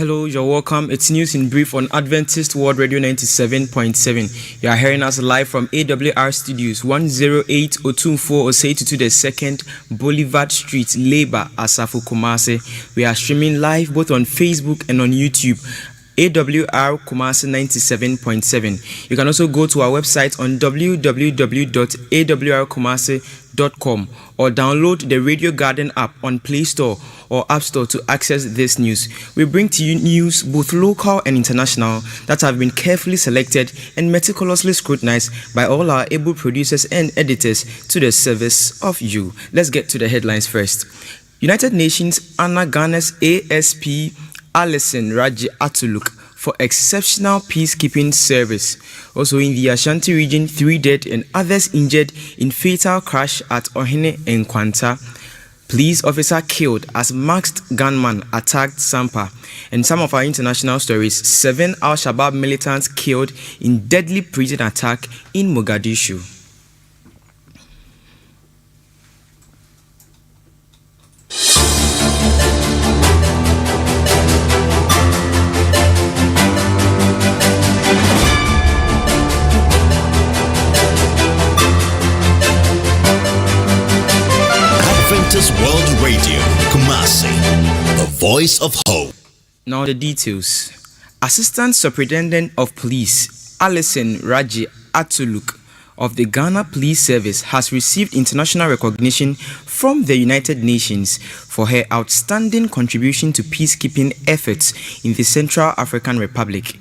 Hello, you're welcome. It's news in brief on Adventist World Radio 97.7. You are hearing us live from AWR Studios, 108 Otumfo, Osei Tutu the second, Blvd Street, Labour, Awr Kumasi. We are streaming live both on Facebook and on YouTube. Awr Kumasi 97.7. You can also go to our website on www.awrkumasi.com or download the Radio Garden app on Play Store or App Store to access this news. We bring to you news both local and international that have been carefully selected and meticulously scrutinized by all our able producers and editors to the service of you. Let's get to the headlines first. United Nations honor Ghana's ASP Alison Raji Atuluk for exceptional peacekeeping service. Also in the Ashanti region, 3 dead and others injured in fatal crash at Ohene Nkwanta. Police officer killed as masked gunman attacked Sampa. And some of our international stories: 7 Al-Shabaab militants killed in deadly prison attack in Mogadishu. World Radio, Kumasi, the voice of hope. Now the details. Assistant Superintendent of Police Alison Raji Atuluk of the Ghana Police Service has received international recognition from the United Nations for her outstanding contribution to peacekeeping efforts in the Central African Republic.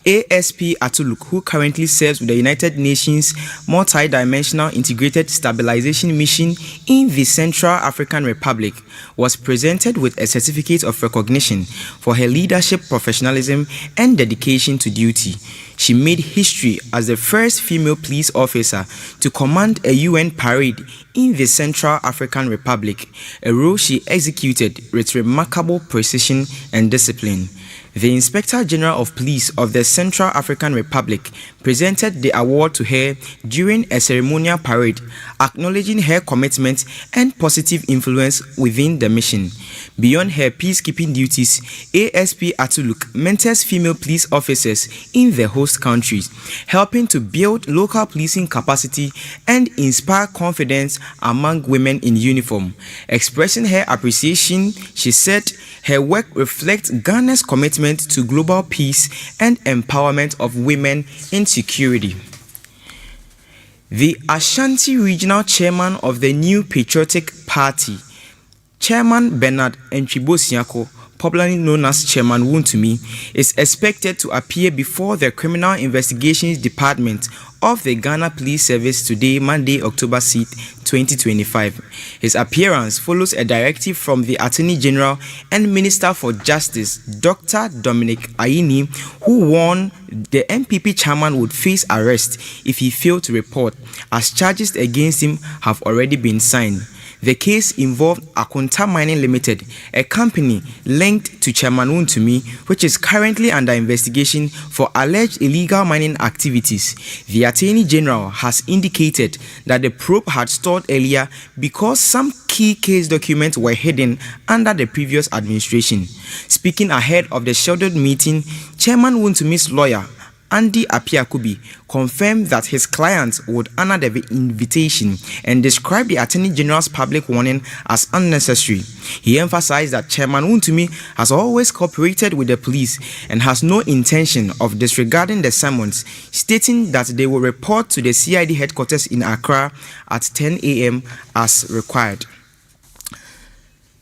ASP Atuluk, who currently serves with the United Nations Multi-Dimensional Integrated Stabilization Mission in the Central African Republic, was presented with a certificate of recognition for her leadership, professionalism, and dedication to duty. She made history as the first female police officer to command a UN parade in the Central African Republic, a role she executed with remarkable precision and discipline. The Inspector General of Police of the Central African Republic presented the award to her during a ceremonial parade, acknowledging her commitment and positive influence within the mission. Beyond her peacekeeping duties, ASP Atuluk mentors female police officers in the host countries, helping to build local policing capacity and inspire confidence among women in uniform. Expressing her appreciation, she said her work reflects Ghana's commitment to global peace and empowerment of women in security. The Ashanti Regional Chairman of the New Patriotic Party, Chairman Bernard Enchibosiako, popularly known as Chairman Wontumi, is expected to appear before the Criminal Investigations Department of the Ghana Police Service today, Monday, October 6, 2025. His appearance follows a directive from the Attorney General and Minister for Justice, Dr. Dominic Ayini, who warned the NPP chairman would face arrest if he failed to report, as charges against him have already been signed. The case involved Akunta Mining Limited, a company linked to Chairman Wontumi, which is currently under investigation for alleged illegal mining activities. The Attorney General has indicated that the probe had stalled earlier because some key case documents were hidden under the previous administration. Speaking ahead of the scheduled meeting, Chairman Wontumi's lawyer, Andy Apiakubi, confirmed that his client would honor the invitation and described the Attorney General's public warning as unnecessary. He emphasized that Chairman Wontumi has always cooperated with the police and has no intention of disregarding the summons, stating that they will report to the CID headquarters in Accra at 10 a.m. as required.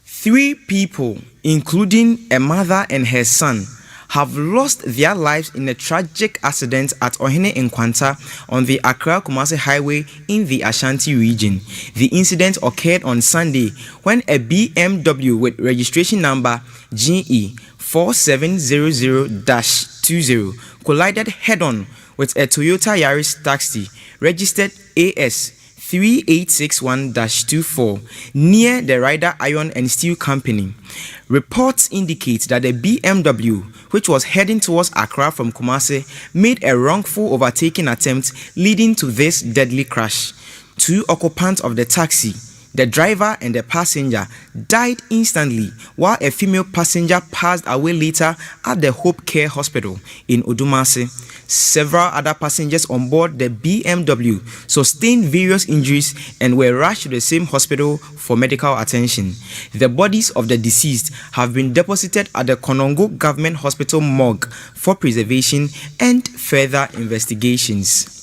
3 people, including a mother and her son, have lost their lives in a tragic accident at Ohene Nkwanta on the Awr Kumasi highway in the Ashanti region. The incident occurred on Sunday when a BMW with registration number GE 4700-20 collided head-on with a Toyota Yaris taxi registered AS 3861-24 near the Rider Iron and Steel Company. Reports indicate that the BMW, which was heading towards Accra from Kumasi, made a wrongful overtaking attempt leading to this deadly crash. 2 occupants of the taxi, The driver and the passenger died instantly, while a female passenger passed away later at the Hope Care Hospital in Odumase. Several other passengers on board the BMW sustained various injuries and were rushed to the same hospital for medical attention. The bodies of the deceased have been deposited at the Konongo Government Hospital morgue for preservation and further investigations.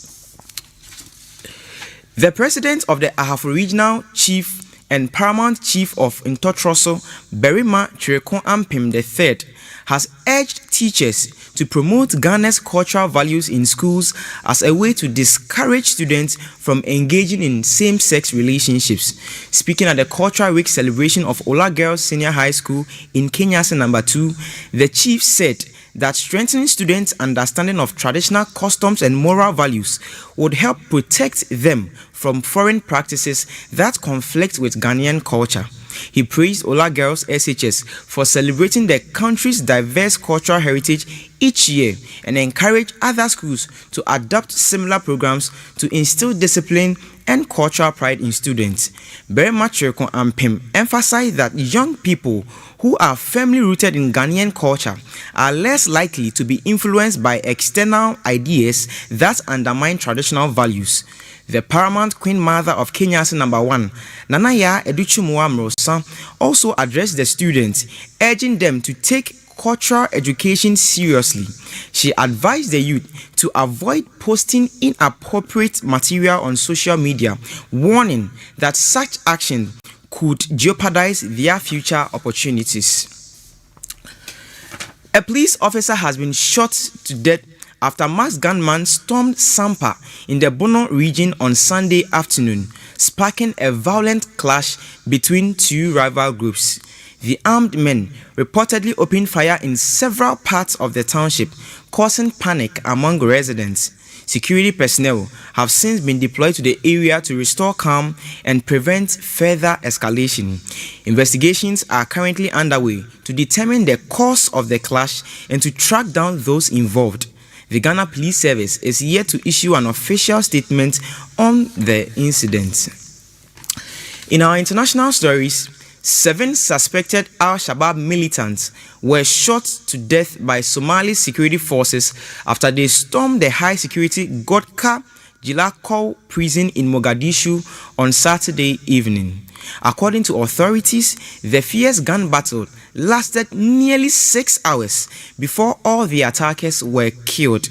The president of the Ahafo Regional Chief and Paramount Chief of Ntotroso, Berima Chireko Ampim III, has urged teachers to promote Ghana's cultural values in schools as a way to discourage students from engaging in same-sex relationships. Speaking at the Cultural Week celebration of Ola Girls Senior High School in Kenyasi No. 2, the chief said that strengthening students' understanding of traditional customs and moral values would help protect them from foreign practices that conflict with Ghanaian culture. He praised Ola Girls SHS for celebrating the country's diverse cultural heritage each year and encouraged other schools to adopt similar programs to instill discipline and cultural pride in students. Berima Chireko Ampim emphasized that young people who are firmly rooted in Ghanaian culture are less likely to be influenced by external ideas that undermine traditional values. The paramount Queen Mother of Kenyasi No. 1, Nanaya Educhumuwa Mrosa, also addressed the students, urging them to take cultural education seriously. She advised the youth to avoid posting inappropriate material on social media, warning that such action could jeopardize their future opportunities. A police officer has been shot to death after masked gunmen stormed Sampa in the Bono region on Sunday afternoon, sparking a violent clash between two rival groups. The armed men reportedly opened fire in several parts of the township, causing panic among residents. Security personnel have since been deployed to the area to restore calm and prevent further escalation. Investigations are currently underway to determine the cause of the clash and to track down those involved. The Ghana Police Service is yet to issue an official statement on the incident. In our international stories, 7 suspected Al-Shabaab militants were shot to death by Somali security forces after they stormed the high-security Godka Jilakol prison in Mogadishu on Saturday evening. According to authorities, the fierce gun battle lasted nearly 6 hours before all the attackers were killed.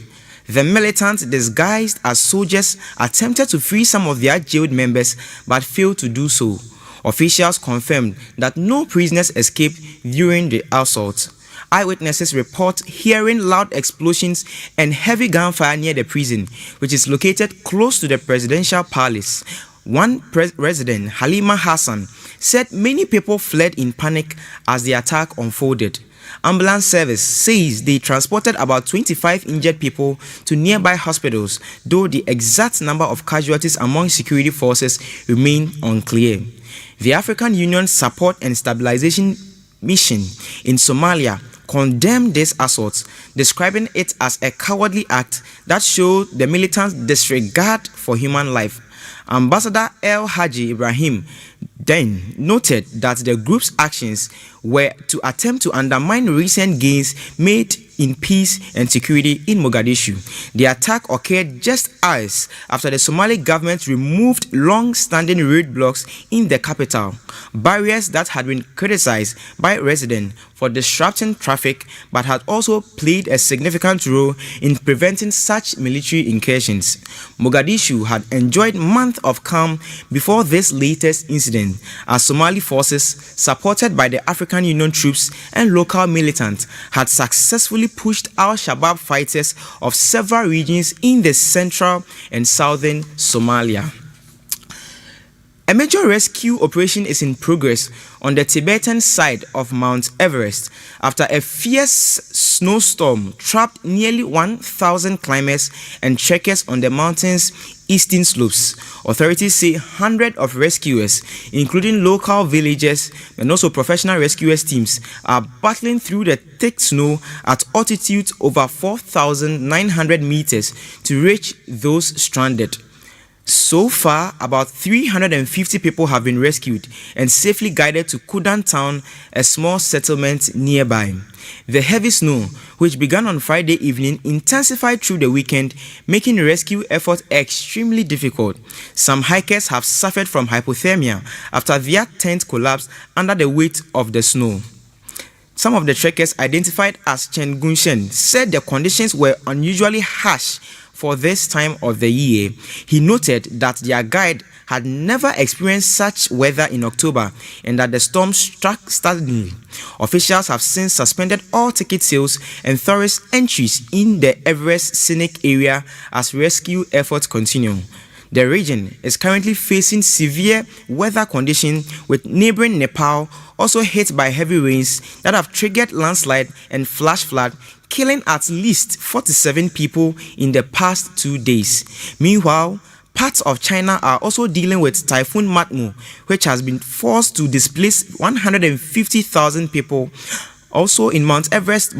The militants, disguised as soldiers, attempted to free some of their jailed members but failed to do so. Officials confirmed that no prisoners escaped during the assault. Eyewitnesses report hearing loud explosions and heavy gunfire near the prison, which is located close to the presidential palace. One resident, Halima Hassan, said many people fled in panic as the attack unfolded. Ambulance service says they transported about 25 injured people to nearby hospitals, though the exact number of casualties among security forces remain unclear. The African Union Support and Stabilization Mission in Somalia condemned this assault, describing it as a cowardly act that showed the militants' disregard for human life. Ambassador El Haji Ibrahim then noted that the group's actions were to attempt to undermine recent gains made in peace and security in Mogadishu. The attack occurred just hours after the Somali government removed long-standing roadblocks in the capital, barriers that had been criticized by residents for disrupting traffic but had also played a significant role in preventing such military incursions. Mogadishu had enjoyed months of calm before this latest incident, as Somali forces, supported by the African Union troops and local militants, had successfully pushed Al-Shabaab fighters of several regions in the central and southern Somalia. A major rescue operation is in progress on the Tibetan side of Mount Everest after a fierce snowstorm trapped nearly 1,000 climbers and trekkers on the mountain's eastern slopes. Authorities say hundreds of rescuers, including local villagers and also professional rescuers teams, are battling through the thick snow at altitudes over 4,900 meters to reach those stranded. So far, about 350 people have been rescued and safely guided to Kudan town, a small settlement nearby. The heavy snow, which began on Friday evening, intensified through the weekend, making rescue efforts extremely difficult. Some hikers have suffered from hypothermia after their tent collapsed under the weight of the snow. Some of the trekkers, identified as Chen Gunshen, said the conditions were unusually harsh for this time of the year. He noted that their guide had never experienced such weather in October and that the storm struck suddenly. Officials have since suspended all ticket sales and tourist entries in the Everest scenic area as rescue efforts continue. The region is currently facing severe weather conditions, with neighboring Nepal also hit by heavy rains that have triggered landslide and flash flood, killing at least 47 people in the past 2 days. Meanwhile, parts of China are also dealing with Typhoon Matmo, which has been forced to displace 150,000 people. Also in Mount Everest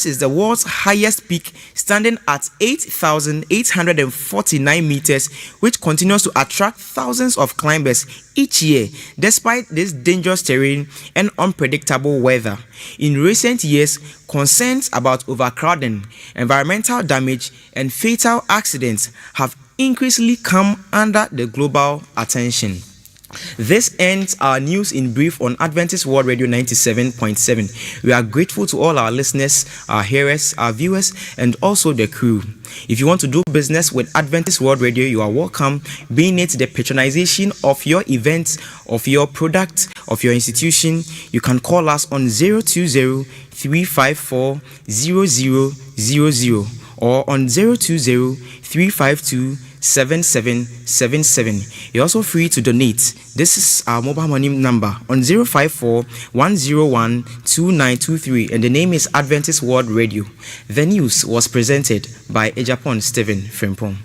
is the world's highest peak, standing at 8,849 meters, which continues to attract thousands of climbers each year, despite this dangerous terrain and unpredictable weather. In recent years, concerns about overcrowding, environmental damage, and fatal accidents have increasingly come under the global attention. This ends our news in brief on Adventist World Radio 97.7. We are grateful to all our listeners, our hearers, our viewers, and also the crew. If you want to do business with Adventist World Radio, you are welcome, being it the patronization of your event, of your product, of your institution. You can call us on 020-354-0000 or on 020-352-7777. You're also free to donate. This is our mobile money number on 054-101-2923, and the name is Adventist World Radio. The news was presented by Ejapon Stephen Frimpong.